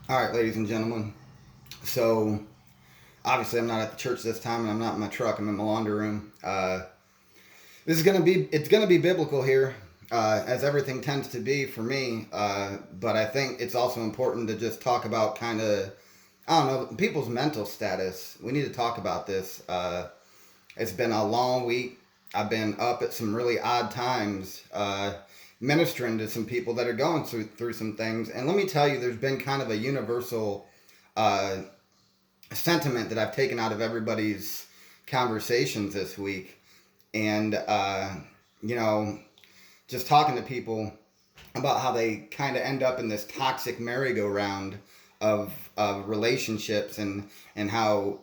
All right, ladies and gentlemen. So obviously, I'm not at the church this time, and I'm not in my truck. I'm in my laundry room. This is gonna be biblical here, as everything tends to be for me. But I think it's also important to just talk about kind of I don't know people's mental status. We need to talk about this. It's been a long week. I've been up at some really odd times. Ministering to some people that are going through some things. And let me tell you, there's been kind of a universal uh, sentiment that I've taken out of everybody's conversations this week. And, you know, just talking to people about how they kind of end up in this toxic merry-go-round of relationships and how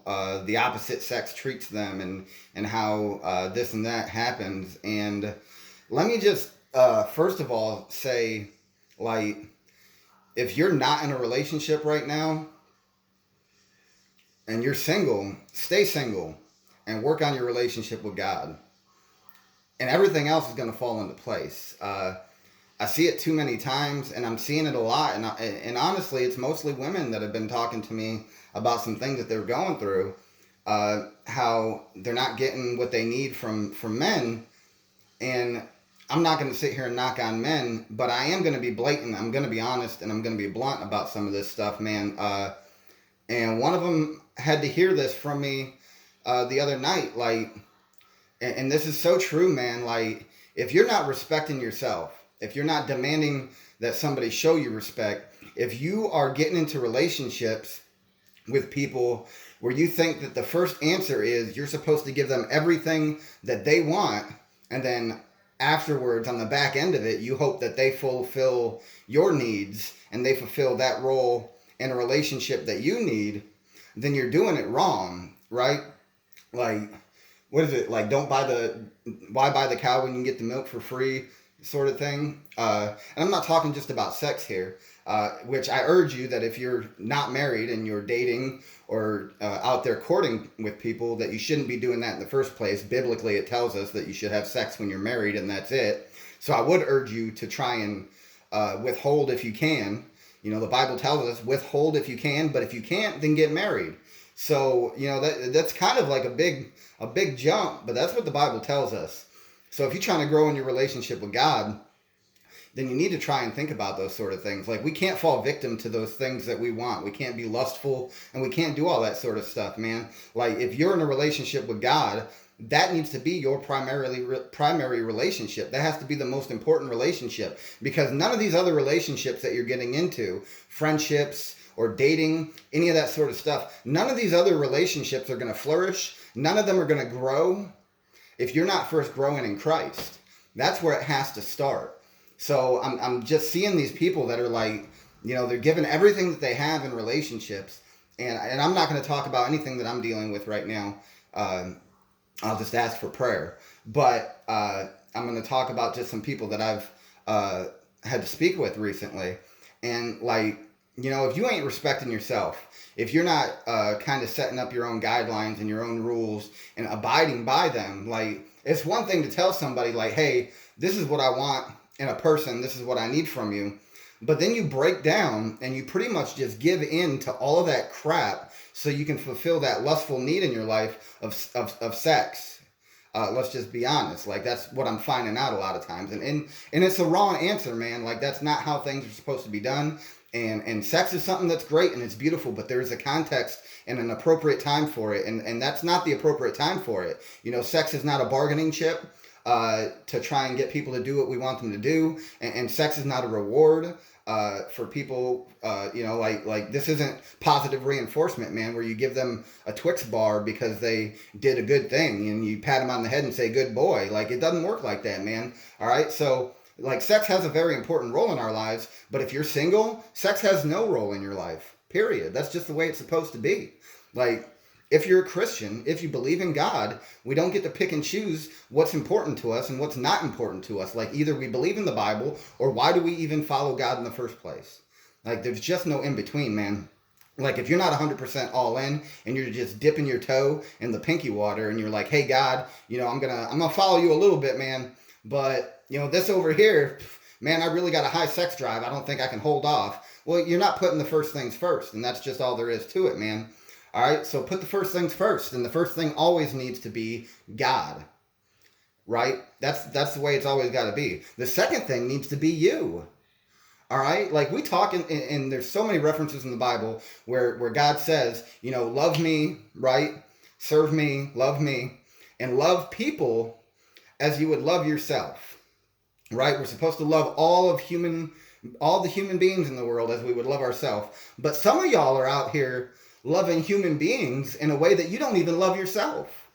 the opposite sex treats them and how this and that happens. And let me just, first of all, say, like, if you're not in a relationship right now, and you're single, stay single and work on your relationship with God. And everything else is going to fall into place. I see it too many times, and I'm seeing it a lot. And honestly, it's mostly women that have been talking to me about some things that they're going through, how they're not getting what they need from men. And I'm not going to sit here and knock on men, but I am going to be blatant. I'm going to be honest, and I'm going to be blunt about some of this stuff, man. And one of them had to hear this from me the other night. Like, and this is so true, man. Like, if you're not respecting yourself, if you're not demanding that somebody show you respect, if you are getting into relationships with people where you think that the first answer is you're supposed to give them everything that they want, and then afterwards on the back end of it you hope that they fulfill your needs and they fulfill that role in a relationship that you need, then you're doing it wrong, right? Like, what is it, like, don't buy the why buy the cow when you can get the milk for free, sort of thing. And I'm not talking just about sex here, which I urge you that if you're not married and you're dating or out there courting with people, that you shouldn't be doing that in the first place. Biblically, it tells us that you should have sex when you're married and that's it. So I would urge you to try and withhold if you can. You know, the Bible tells us withhold if you can, but if you can't, then get married. So you know that's kind of like a big jump, but that's what the Bible tells us. So if you're trying to grow in your relationship with God, then you need to try and think about those sort of things. Like, we can't fall victim to those things that we want. We can't be lustful and we can't do all that sort of stuff, man. Like, if you're in a relationship with God, that needs to be your primary relationship. That has to be the most important relationship, because none of these other relationships that you're getting into, friendships or dating, any of that sort of stuff, none of these other relationships are going to flourish. None of them are going to grow if you're not first growing in Christ. That's where it has to start. So I'm just seeing these people that are like, you know, they're giving everything that they have in relationships. And I'm not going to talk about anything that I'm dealing with right now. I'll just ask for prayer. But I'm going to talk about just some people that I've had to speak with recently. And, like, you know, if you ain't respecting yourself, if you're not kind of setting up your own guidelines and your own rules and abiding by them, like, it's one thing to tell somebody, like, hey, this is what I want in a person, this is what I need from you. But then you break down and you pretty much just give in to all of that crap so you can fulfill that lustful need in your life of sex. Let's just be honest. Like, that's what I'm finding out a lot of times. And it's a wrong answer, man. Like, that's not how things are supposed to be done. And sex is something that's great and it's beautiful, but there's a context and an appropriate time for it. And that's not the appropriate time for it. You know, sex is not a bargaining chip to try and get people to do what we want them to do. And sex is not a reward for people. You know, like this isn't positive reinforcement, man, where you give them a Twix bar because they did a good thing and you pat them on the head and say, good boy. Like, it doesn't work like that, man. All right. So, like, sex has a very important role in our lives, but if you're single, sex has no role in your life. Period. That's just the way it's supposed to be. Like, if you're a Christian, if you believe in God, we don't get to pick and choose what's important to us and what's not important to us. Like, either we believe in the Bible or why do we even follow God in the first place? Like, there's just no in between, man. Like, if you're not 100% all in and you're just dipping your toe in the pinky water and you're like, hey, God, you know, I'm gonna follow you a little bit, man, but, you know, this over here, man, I really got a high sex drive. I don't think I can hold off. Well, you're not putting the first things first, and that's just all there is to it, man. All right, so put the first things first, and the first thing always needs to be God, right? That's the way it's always got to be. The second thing needs to be you. All right, like we talk, and there's so many references in the Bible where God says, love me, right? Serve me, and love people as you would love yourself, right? We're supposed to love all the human beings in the world as we would love ourselves. But some of y'all are out here loving human beings in a way that you don't even love yourself,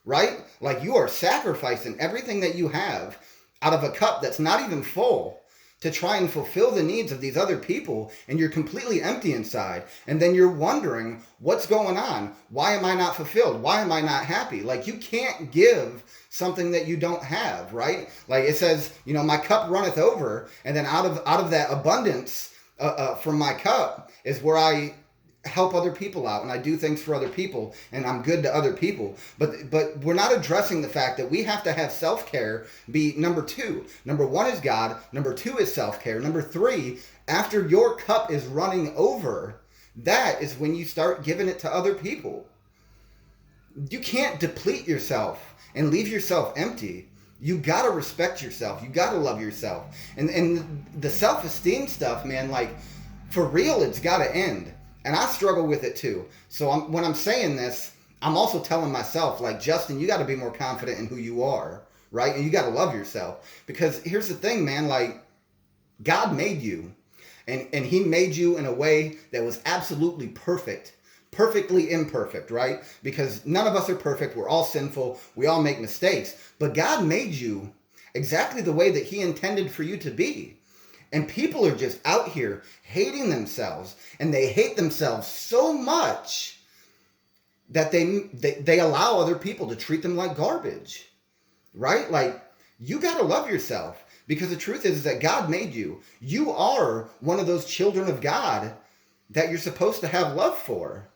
right? Like you are sacrificing everything that you have out of a cup that's not even full to try and fulfill the needs of these other people, and you're completely empty inside. And then you're wondering, what's going on? Why am I not fulfilled? Why am I not happy? Like, you can't give something that you don't have, right? Like it says, my cup runneth over, and then out of that abundance from my cup is where I help other people out, and I do things for other people, and I'm good to other people. But we're not addressing the fact that we have to have self-care be number 2. Number 1 is God. Number 2 is self-care. Number 3, after your cup is running over, that is when you start giving it to other people. You can't deplete yourself and leave yourself empty. You gotta respect yourself. You gotta love yourself. And the self-esteem stuff, man, like, for real, it's gotta end. And I struggle with it too. So when I'm saying this, I'm also telling myself, like, Justin, you got to be more confident in who you are, right? And you got to love yourself. Because here's the thing, man, like, God made you. And he made you in a way that was absolutely perfect. Perfectly imperfect, right? Because none of us are perfect. We're all sinful. We all make mistakes. But God made you exactly the way that he intended for you to be. And people are just out here hating themselves, and they hate themselves so much that they allow other people to treat them like garbage, right? Like, you got to love yourself, because the truth is that God made you. You are one of those children of God that you're supposed to have love for.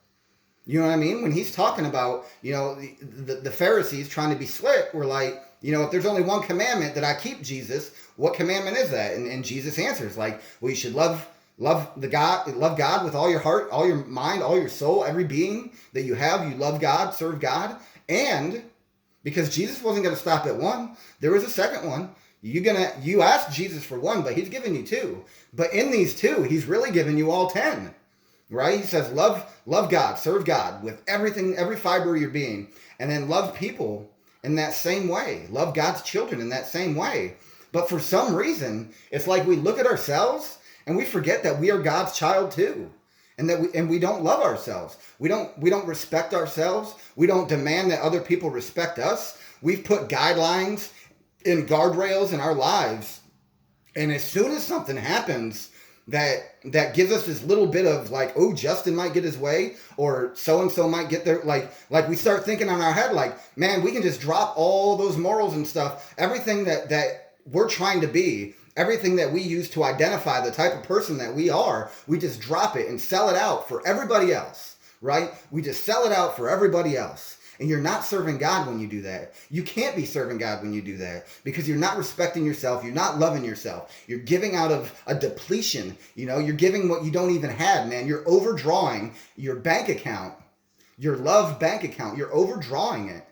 You know what I mean? When he's talking about, the Pharisees trying to be slick, were like, if there's only one commandment that I keep, Jesus, what commandment is that? And Jesus answers, like, well, you should love God with all your heart, all your mind, all your soul, every being that you have. You love God, serve God. And because Jesus wasn't going to stop at 1, there was a second one. You asked Jesus for 1, but he's giving you 2. But in these 2, he's really giving you all 10. Right? He says, love God, serve God with everything, every fiber of your being, and then love people in that same way. Love God's children in that same way. But for some reason, it's like we look at ourselves and we forget that we are God's child too. And we don't love ourselves. We don't respect ourselves. We don't demand that other people respect us. We've put guidelines and guardrails in our lives. And as soon as something happens that gives us this little bit of like, oh, Justin might get his way, or so-and-so might get their, like we start thinking on our head, like, man, we can just drop all those morals and stuff, everything that we're trying to be, everything that we use to identify the type of person that we are, we just drop it and sell it out for everybody else, right? We just sell it out for everybody else. And you're not serving God when you do that. You can't be serving God when you do that, because you're not respecting yourself. You're not loving yourself. You're giving out of a depletion. You're giving what you don't even have, man. You're overdrawing your bank account, your love bank account. You're overdrawing it.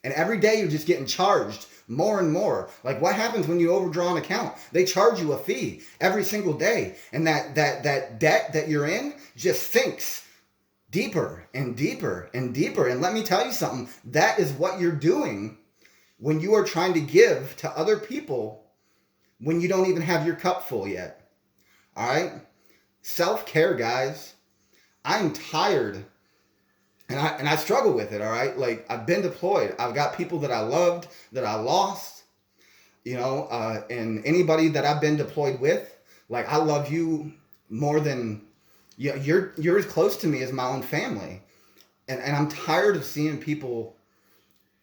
And every day you're just getting charged more and more. Like, what happens when you overdraw an account? They charge you a fee every single day. And that debt that you're in just sinks deeper and deeper and deeper. And let me tell you something, that is what you're doing when you are trying to give to other people when you don't even have your cup full yet. All right? Self-care, guys. I'm tired, and I struggle with it, all right? Like, I've been deployed. I've got people that I loved, that I lost, and anybody that I've been deployed with, like, I love you more than... You're as close to me as my own family. And I'm tired of seeing people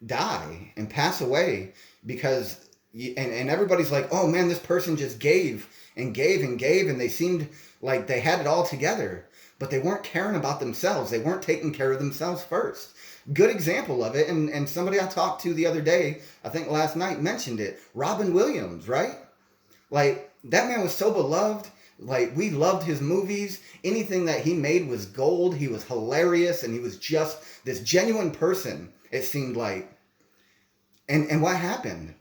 die and pass away because, and everybody's like, oh man, this person just gave and gave and gave, and they seemed like they had it all together, but they weren't caring about themselves. They weren't taking care of themselves first. Good example of it, and somebody I talked to the other day, I think last night, mentioned it. Robin Williams, right? Like, that man was so beloved. Like, we loved his movies. Anything that he made was gold. He was hilarious, and he was just this genuine person, it seemed like. And what happened?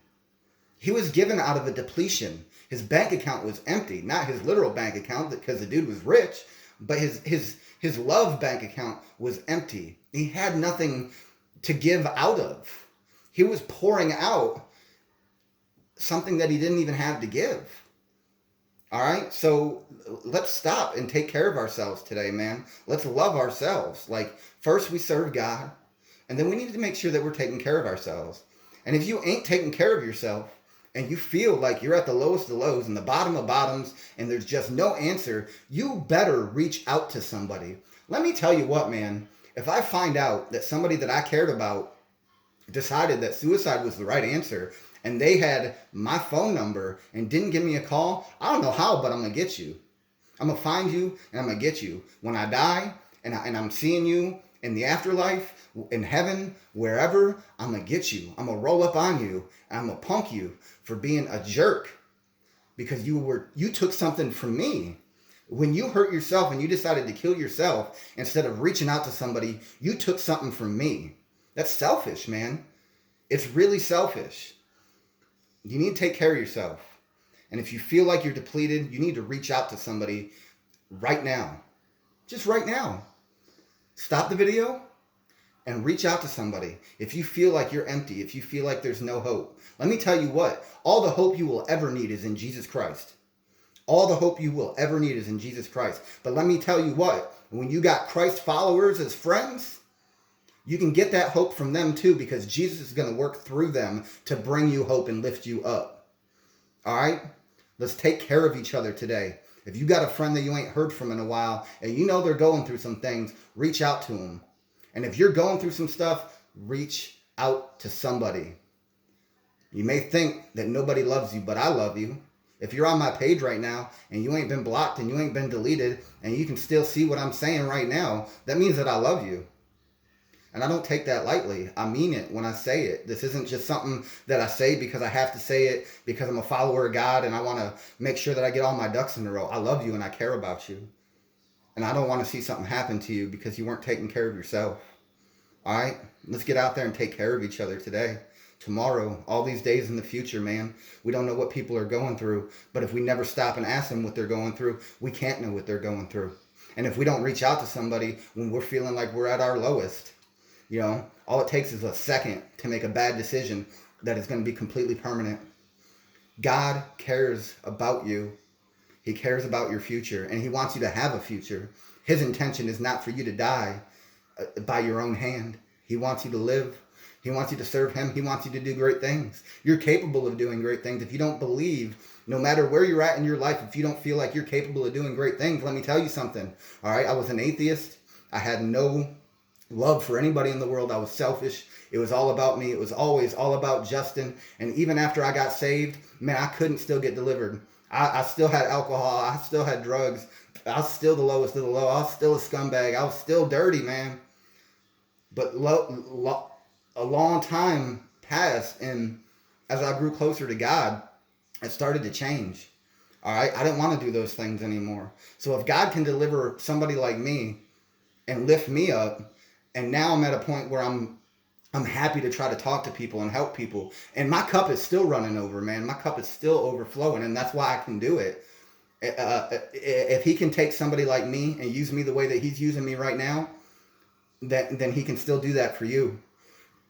He was given out of a depletion. His bank account was empty. Not his literal bank account, because the dude was rich, but his love bank account was empty. He had nothing to give out of. He was pouring out something that he didn't even have to give. All right? So let's stop and take care of ourselves today, man. Let's love ourselves. Like, first we serve God, and then we need to make sure that we're taking care of ourselves. And if you ain't taking care of yourself, and you feel like you're at the lowest of lows and the bottom of bottoms, and there's just no answer, you better reach out to somebody. Let me tell you what, man. If I find out that somebody that I cared about decided that suicide was the right answer, and they had my phone number and didn't give me a call, I don't know how, but I'm going to get you. I'm going to find you, and I'm going to get you. When I die, and I'm seeing you in the afterlife, in heaven, wherever, I'm going to get you. I'm going to roll up on you, and I'm going to punk you for being a jerk, because you took something from me. When you hurt yourself and you decided to kill yourself instead of reaching out to somebody, you took something from me. That's selfish, man. It's really selfish. You need to take care of yourself. And if you feel like you're depleted, you need to reach out to somebody right now. Just right now. Stop the video and reach out to somebody. If you feel like you're empty, if you feel like there's no hope, let me tell you what, all the hope you will ever need is in Jesus Christ. All the hope you will ever need is in Jesus Christ. But let me tell you what, when you got Christ followers as friends, you can get that hope from them too, because Jesus is going to work through them to bring you hope and lift you up. All right? Let's take care of each other today. If you got a friend that you ain't heard from in a while, and you know they're going through some things, reach out to them. And if you're going through some stuff, reach out to somebody. You may think that nobody loves you, but I love you. If you're on my page right now and you ain't been blocked and you ain't been deleted and you can still see what I'm saying right now, that means that I love you. And I don't take that lightly. I mean it when I say it. This isn't just something that I say because I have to say it because I'm a follower of God and I want to make sure that I get all my ducks in a row. I love you and I care about you. And I don't want to see something happen to you because you weren't taking care of yourself. All right? Let's get out there and take care of each other today, tomorrow, all these days in the future, man. We don't know what people are going through. But if we never stop and ask them what they're going through, we can't know what they're going through. And if we don't reach out to somebody when we're feeling like we're at our lowest, you know, all it takes is a second to make a bad decision that is going to be completely permanent. God cares about you. He cares about your future, and he wants you to have a future. His intention is not for you to die by your own hand. He wants you to live. He wants you to serve him. He wants you to do great things. You're capable of doing great things. If you don't believe, no matter where you're at in your life, if you don't feel like you're capable of doing great things, let me tell you something. All right, I was an atheist. I had no love for anybody in the world. I was selfish. It was all about me. It was always all about Justin. And even after I got saved, man, I couldn't still get delivered. I still had alcohol. I still had drugs. I was still the lowest of the low. I was still a scumbag. I was still dirty, man. But a long time passed, and as I grew closer to God, it started to change. All right? I didn't want to do those things anymore. So if God can deliver somebody like me and lift me up, and now I'm at a point where I'm happy to try to talk to people and help people. And my cup is still running over, man. My cup is still overflowing, and that's why I can do it. If he can take somebody like me and use me the way that he's using me right now, then he can still do that for you.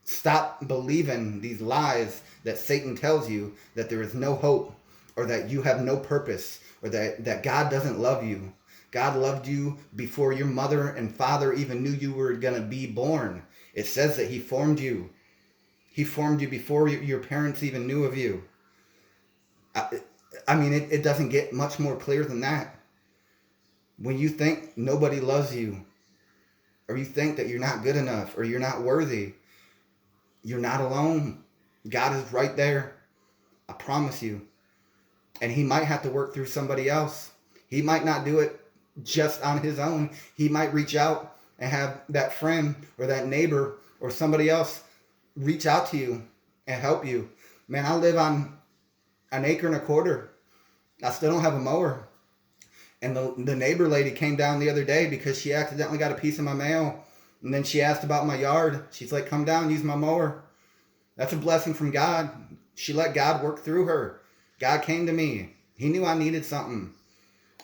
Stop believing these lies that Satan tells you, that there is no hope, or that you have no purpose, or that God doesn't love you. God loved you before your mother and father even knew you were going to be born. It says that he formed you. He formed you before your parents even knew of you. I mean, it doesn't get much more clear than that. When you think nobody loves you, or you think that you're not good enough, or you're not worthy, you're not alone. God is right there. I promise you. And he might have to work through somebody else. He might not do it just on his own. He might reach out and have that friend or that neighbor or somebody else reach out to you and help you. Man, I live on 1.25 acres. I still don't have a mower. And the neighbor lady came down the other day because she accidentally got a piece of my mail. And then she asked about my yard. She's like, come down, use my mower. That's a blessing from God. She let God work through her. God came to me. He knew I needed something.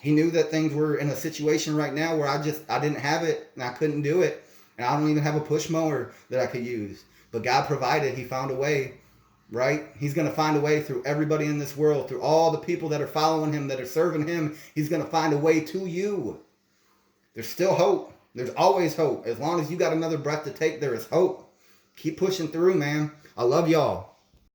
He knew that things were in a situation right now where I didn't have it and I couldn't do it. And I don't even have a push mower that I could use. But God provided. He found a way, right? He's going to find a way through everybody in this world, through all the people that are following him, that are serving him. He's going to find a way to you. There's still hope. There's always hope. As long as you got another breath to take, there is hope. Keep pushing through, man. I love y'all.